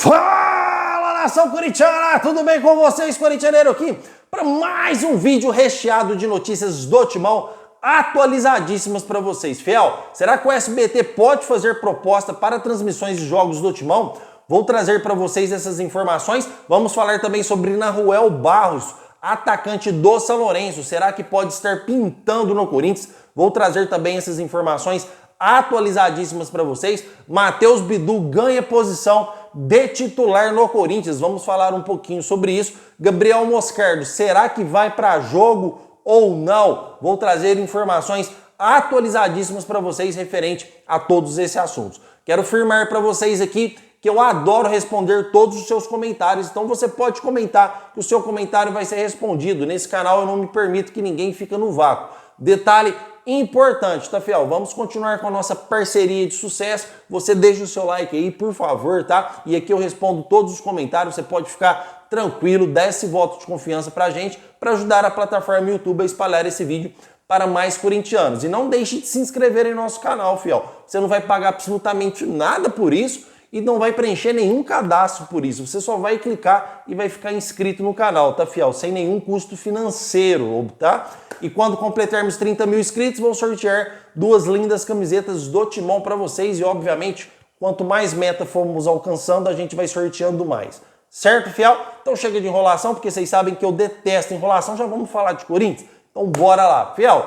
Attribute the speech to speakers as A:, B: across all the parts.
A: Fala, nação corintiana! Tudo bem com vocês, corintianeiro, aqui para mais um vídeo recheado de notícias do Timão atualizadíssimas para vocês. Fiel, será que o SBT pode fazer proposta para transmissões de jogos do Timão? Vou trazer para vocês essas informações. Vamos falar também sobre Nahuel Barros, atacante do São Lourenço. Será que pode estar pintando no Corinthians? Vou trazer também essas informações atualizadíssimas para vocês. Matheus Bidu ganha posição de titular no Corinthians. Vamos falar um pouquinho sobre isso. Gabriel Moscardo, será que vai para jogo ou não? Vou trazer informações atualizadíssimas para vocês referente a todos esses assuntos. Quero afirmar para vocês aqui que eu adoro responder todos os seus comentários, então você pode comentar que o seu comentário vai ser respondido. Nesse canal eu não me permito que ninguém fique no vácuo. Detalhe importante, tá, fiel? Vamos continuar com a nossa parceria de sucesso. Você deixa o seu like aí, por favor, tá? E aqui eu respondo todos os comentários, você pode ficar tranquilo, dá esse voto de confiança pra gente, para ajudar a plataforma YouTube a espalhar esse vídeo para mais corintianos. E não deixe de se inscrever em nosso canal, fiel. Você não vai pagar absolutamente nada por isso e não vai preencher nenhum cadastro por isso. Você só vai clicar e vai ficar inscrito no canal, tá, fiel? Sem nenhum custo financeiro, tá? E quando completarmos 30 mil inscritos, vou sortear 2 lindas camisetas do Timão para vocês. E, obviamente, quanto mais meta formos alcançando, a gente vai sorteando mais. Certo, fiel? Então chega de enrolação, porque vocês sabem que eu detesto enrolação. Já vamos falar de Corinthians? Então bora lá. Fiel,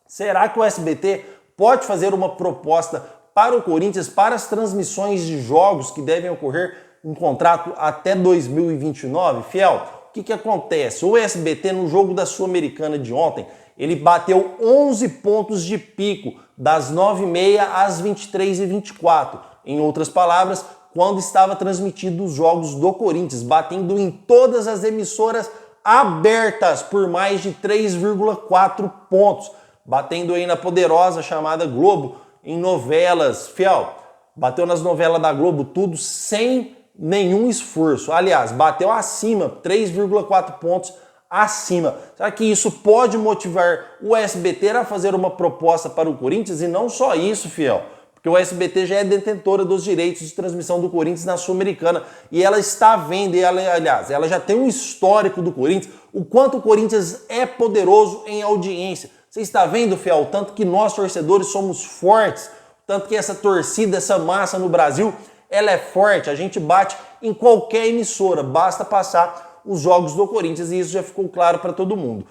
A: será que o SBT pode fazer uma proposta para o Corinthians, para as transmissões de jogos que devem ocorrer em contrato até 2029? Fiel, o que acontece? O SBT, no jogo da Sul-Americana de ontem, ele bateu 11 pontos de pico, das 9h30 às 23h24. Em outras palavras, quando estava transmitido os jogos do Corinthians, batendo em todas as emissoras abertas por mais de 3,4 pontos. Batendo aí na poderosa chamada Globo, em novelas, fiel, bateu nas novelas da Globo tudo sem nenhum esforço. Aliás, bateu acima, 3,4 pontos acima. Será que isso pode motivar o SBT a fazer uma proposta para o Corinthians? E não só isso, fiel, porque o SBT já é detentora dos direitos de transmissão do Corinthians na Sul-Americana e ela está vendo, ela já tem um histórico do Corinthians, o quanto o Corinthians é poderoso em audiência. Você está vendo, fiel, o tanto que nós torcedores somos fortes, tanto que essa torcida, essa massa no Brasil, ela é forte, a gente bate em qualquer emissora, basta passar os jogos do Corinthians e isso já ficou claro para todo mundo.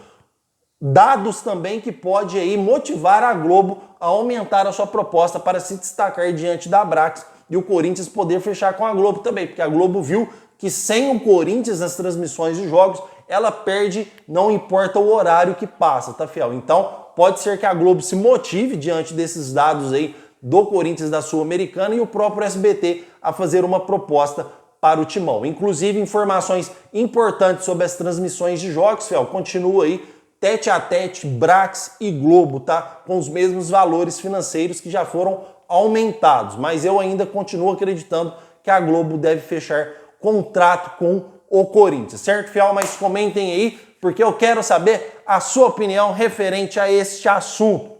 A: Dados também que pode aí motivar a Globo a aumentar a sua proposta para se destacar diante da Abrax e o Corinthians poder fechar com a Globo também, porque a Globo viu que sem o Corinthians nas transmissões de jogos, ela perde, não importa o horário que passa, tá, fiel? Então, pode ser que a Globo se motive diante desses dados aí do Corinthians da Sul-Americana e o próprio SBT a fazer uma proposta para o Timão. Inclusive, informações importantes sobre as transmissões de jogos, fiel, continua aí tete a tete, Brax e Globo, tá? Com os mesmos valores financeiros que já foram aumentados. Mas eu ainda continuo acreditando que a Globo deve fechar contrato com o Corinthians, certo, fiel? Mas comentem aí, porque eu quero saber a sua opinião referente a este assunto.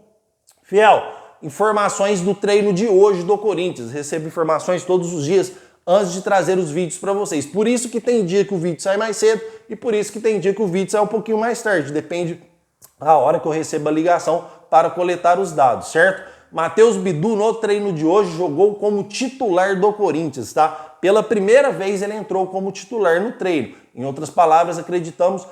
A: Fiel, informações do treino de hoje do Corinthians. Recebo informações todos os dias antes de trazer os vídeos para vocês. Por isso que tem dia que o vídeo sai mais cedo e por isso que tem dia que o vídeo sai um pouquinho mais tarde. Depende da hora que eu recebo a ligação para coletar os dados, certo? Matheus Bidu, no treino de hoje, jogou como titular do Corinthians, tá? Pela primeira vez ele entrou como titular no treino. Em outras palavras, acreditamos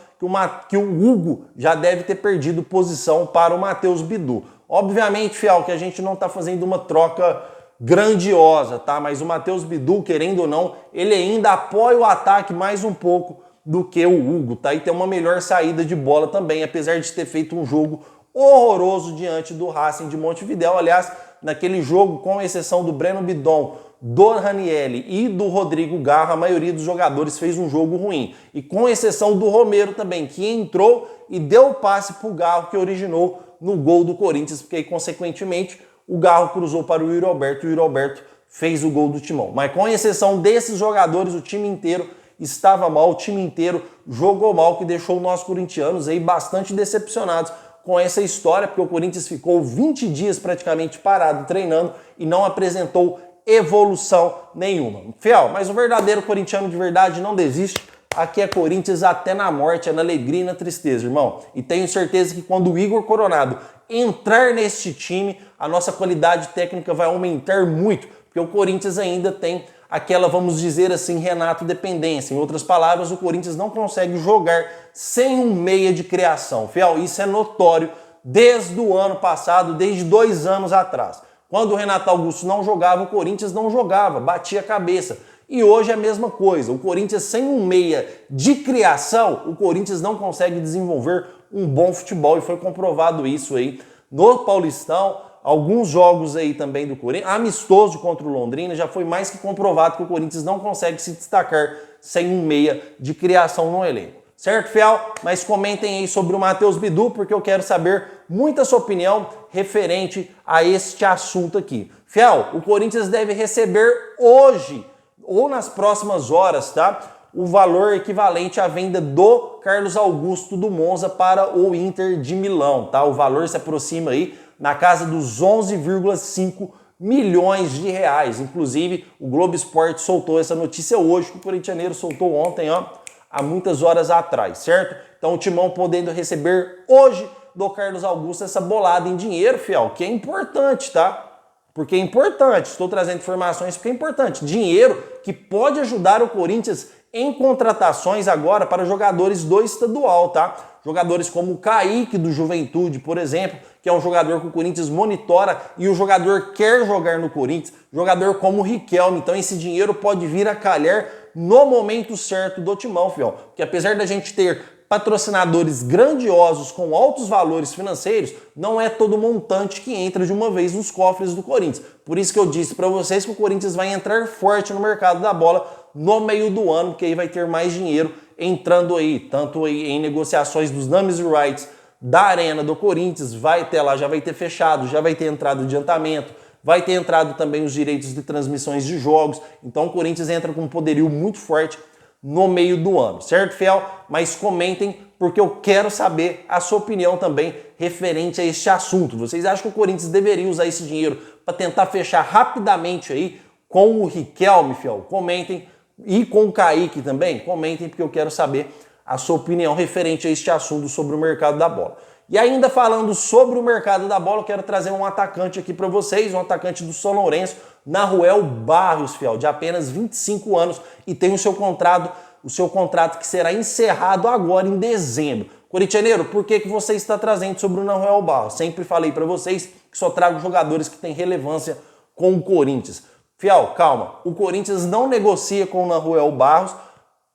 A: que o Hugo já deve ter perdido posição para o Matheus Bidu. Obviamente, fiel, que a gente não está fazendo uma troca grandiosa, tá? Mas o Matheus Bidu, querendo ou não, ele ainda apoia o ataque mais um pouco do que o Hugo, tá? E tem uma melhor saída de bola também, apesar de ter feito um jogo horroroso diante do Racing de Montevidéu. Aliás, naquele jogo, com exceção do Breno Bidon, do Ranieri e do Rodrigo Garro, a maioria dos jogadores fez um jogo ruim. E com exceção do Romero também, que entrou e deu o passe para o Garro, que originou no gol do Corinthians, porque aí, consequentemente, o Garro cruzou para o Yuri Alberto e o Yuri Alberto fez o gol do Timão. Mas com exceção desses jogadores, o time inteiro estava mal, o time inteiro jogou mal, que deixou nós corintianos aí bastante decepcionados com essa história, porque o Corinthians ficou 20 dias praticamente parado treinando e não apresentou evolução nenhuma. Fiel, mas o verdadeiro corintiano de verdade não desiste. Aqui é Corinthians até na morte, é na alegria e na tristeza, irmão. E tenho certeza que quando o Igor Coronado entrar neste time, a nossa qualidade técnica vai aumentar muito, porque o Corinthians ainda tem aquela, vamos dizer assim, Renato dependência. Em outras palavras, o Corinthians não consegue jogar sem um meia de criação. Fiel, isso é notório desde o ano passado, desde 2 anos atrás. Quando o Renato Augusto não jogava, o Corinthians não jogava, batia a cabeça. E hoje é a mesma coisa. O Corinthians sem um meia de criação, o Corinthians não consegue desenvolver um bom futebol e foi comprovado isso aí no Paulistão. Alguns jogos aí também do Corinthians, amistoso contra o Londrina, já foi mais que comprovado que o Corinthians não consegue se destacar sem um meia de criação no elenco. Certo, Fiel? Mas comentem aí sobre o Matheus Bidu, porque eu quero saber muita sua opinião referente a este assunto aqui. Fiel, o Corinthians deve receber hoje, ou nas próximas horas, tá? O valor equivalente à venda do Carlos Augusto do Monza para o Inter de Milão, tá? O valor se aproxima aí na casa dos 11,5 milhões de reais. Inclusive, o Globo Esporte soltou essa notícia hoje, que o corintianeiro soltou ontem, ó, há muitas horas atrás, certo? Então o Timão podendo receber hoje do Carlos Augusto essa bolada em dinheiro, Fiel, que é importante, tá? Porque é importante, estou trazendo informações porque é importante. Dinheiro que pode ajudar o Corinthians em contratações agora para jogadores do estadual, tá? Jogadores como o Kaique do Juventude, por exemplo, que é um jogador que o Corinthians monitora e o jogador quer jogar no Corinthians. Jogador como o Riquelme, então esse dinheiro pode vir a calhar no momento certo do Timão, Fiel. Porque apesar da gente ter patrocinadores grandiosos com altos valores financeiros, não é todo montante que entra de uma vez nos cofres do Corinthians. Por isso que eu disse para vocês que o Corinthians vai entrar forte no mercado da bola no meio do ano, porque aí vai ter mais dinheiro entrando aí, tanto aí em negociações dos names e rights da Arena do Corinthians, vai ter lá, já vai ter fechado, já vai ter entrado adiantamento, vai ter entrado também os direitos de transmissões de jogos. Então o Corinthians entra com um poderio muito forte no meio do ano, certo, Fiel? Mas comentem, porque eu quero saber a sua opinião também referente a este assunto. Vocês acham que o Corinthians deveria usar esse dinheiro para tentar fechar rapidamente aí com o Riquelme, Fiel? Comentem. E com o Kaique também? Comentem, porque eu quero saber a sua opinião referente a este assunto sobre o mercado da bola. E ainda falando sobre o mercado da bola, eu quero trazer um atacante aqui para vocês, um atacante do São Lourenço, Nahuel Barros, Fiel, de apenas 25 anos e tem o seu contrato que será encerrado agora em dezembro. Corintianeiro, por que você está trazendo sobre o Nahuel Barros? Sempre falei para vocês que só trago jogadores que têm relevância com o Corinthians. Fiel, calma, o Corinthians não negocia com o Nahuel Barros,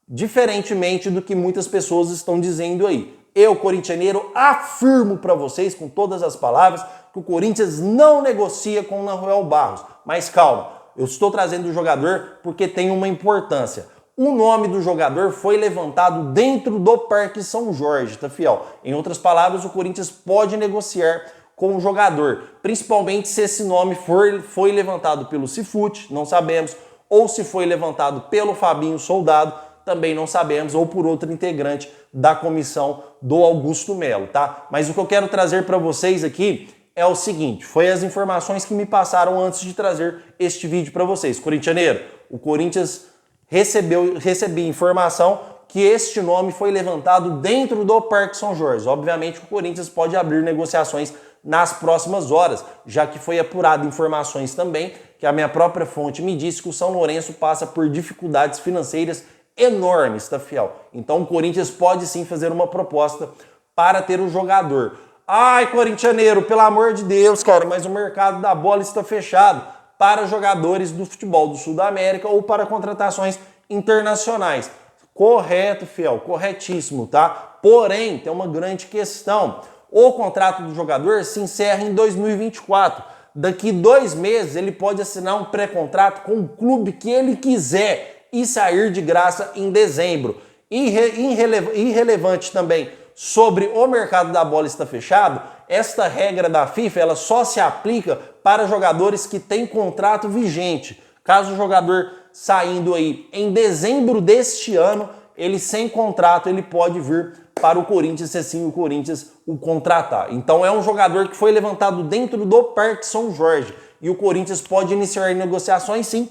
A: diferentemente do que muitas pessoas estão dizendo aí. Eu, corintianeiro, afirmo para vocês, com todas as palavras, que o Corinthians não negocia com o Nahuel Barros. Mas calma, eu estou trazendo o jogador porque tem uma importância. O nome do jogador foi levantado dentro do Parque São Jorge, tá, Fiel? Em outras palavras, o Corinthians pode negociar com o jogador, principalmente se esse nome foi levantado pelo Cifute, não sabemos, ou se foi levantado pelo Fabinho Soldado, também não sabemos, ou por outro integrante da comissão do Augusto Melo, tá? Mas o que eu quero trazer para vocês aqui é o seguinte, foi as informações que me passaram antes de trazer este vídeo para vocês. Corintianeiro, o Corinthians recebi informação que este nome foi levantado dentro do Parque São Jorge. Obviamente o Corinthians pode abrir negociações nas próximas horas, já que foi apurado informações também que a minha própria fonte me disse que o São Lourenço passa por dificuldades financeiras enormes, tá, Fiel? Então o Corinthians pode sim fazer uma proposta para ter o jogador. Ai, corintianeiro, pelo amor de Deus, cara, mas o mercado da bola está fechado para jogadores do futebol do Sul da América ou para contratações internacionais. Correto, Fiel, corretíssimo, tá? Porém, tem uma grande questão. O contrato do jogador se encerra em 2024. Daqui 2 meses ele pode assinar um pré-contrato com o clube que ele quiser e sair de graça em dezembro. Irrelevante também sobre o mercado da bola está fechado, esta regra da FIFA ela só se aplica para jogadores que têm contrato vigente. Caso o jogador saindo aí em dezembro deste ano, ele sem contrato, ele pode vir para o Corinthians, se assim o Corinthians o contratar. Então é um jogador que foi levantado dentro do Parque São Jorge. e o Corinthians pode iniciar negociações sim,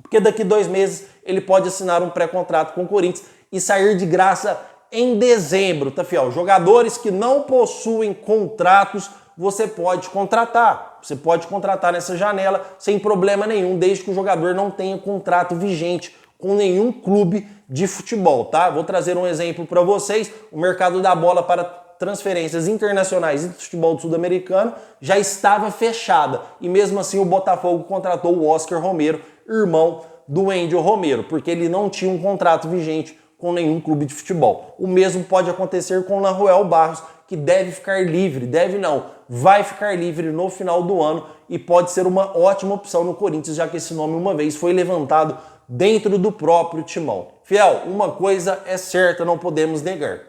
A: porque daqui 2 meses ele pode assinar um pré-contrato com o Corinthians e sair de graça em dezembro, tá, fiel? Jogadores que não possuem contratos, você pode contratar. Você pode contratar nessa janela sem problema nenhum, desde que o jogador não tenha contrato vigente com nenhum clube de futebol, tá? Vou trazer um exemplo para vocês. O mercado da bola para transferências internacionais e do futebol sul-americano já estava fechada. E mesmo assim o Botafogo contratou o Oscar Romero, irmão do Wendel Romero, porque ele não tinha um contrato vigente com nenhum clube de futebol. O mesmo pode acontecer com o Nahuel Barros, que deve ficar livre, deve não, vai ficar livre no final do ano e pode ser uma ótima opção no Corinthians, já que esse nome uma vez foi levantado dentro do próprio timão. Fiel, uma coisa é certa, não podemos negar.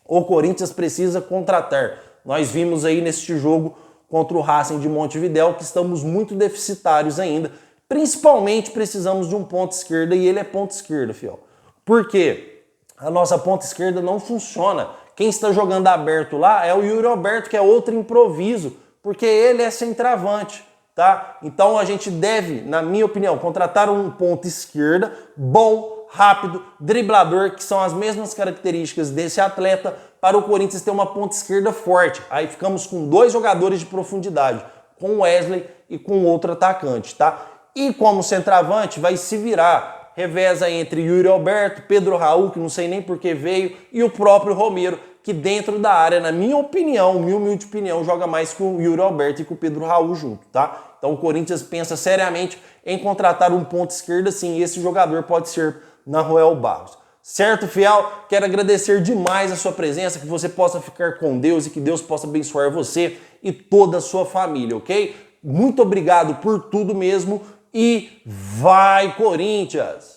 A: O Corinthians precisa contratar. Nós vimos aí neste jogo contra o Racing de Montevidéu que estamos muito deficitários ainda. Principalmente precisamos de um ponta esquerda e ele é ponta esquerda, fiel. Por quê? A nossa ponta esquerda não funciona. Quem está jogando aberto lá é o Yuri Alberto, que é outro improviso, porque ele é centroavante, tá? Então a gente deve, na minha opinião, contratar um ponta esquerda bom, rápido, driblador, que são as mesmas características desse atleta, para o Corinthians ter uma ponta esquerda forte. Aí ficamos com 2 jogadores de profundidade, com o Wesley e com outro atacante, tá? E como centroavante vai se virar. Reveza entre Yuri Alberto, Pedro Raul, que não sei nem por que veio, e o próprio Romero, que dentro da área, na minha opinião, minha humilde opinião, joga mais com o Yuri Alberto e com o Pedro Raul junto, tá? Então o Corinthians pensa seriamente em contratar um ponta esquerda, sim, e esse jogador pode ser Nahuel Barros. Certo, fiel? Quero agradecer demais a sua presença, que você possa ficar com Deus e que Deus possa abençoar você e toda a sua família, ok? Muito obrigado por tudo mesmo. E vai, Corinthians!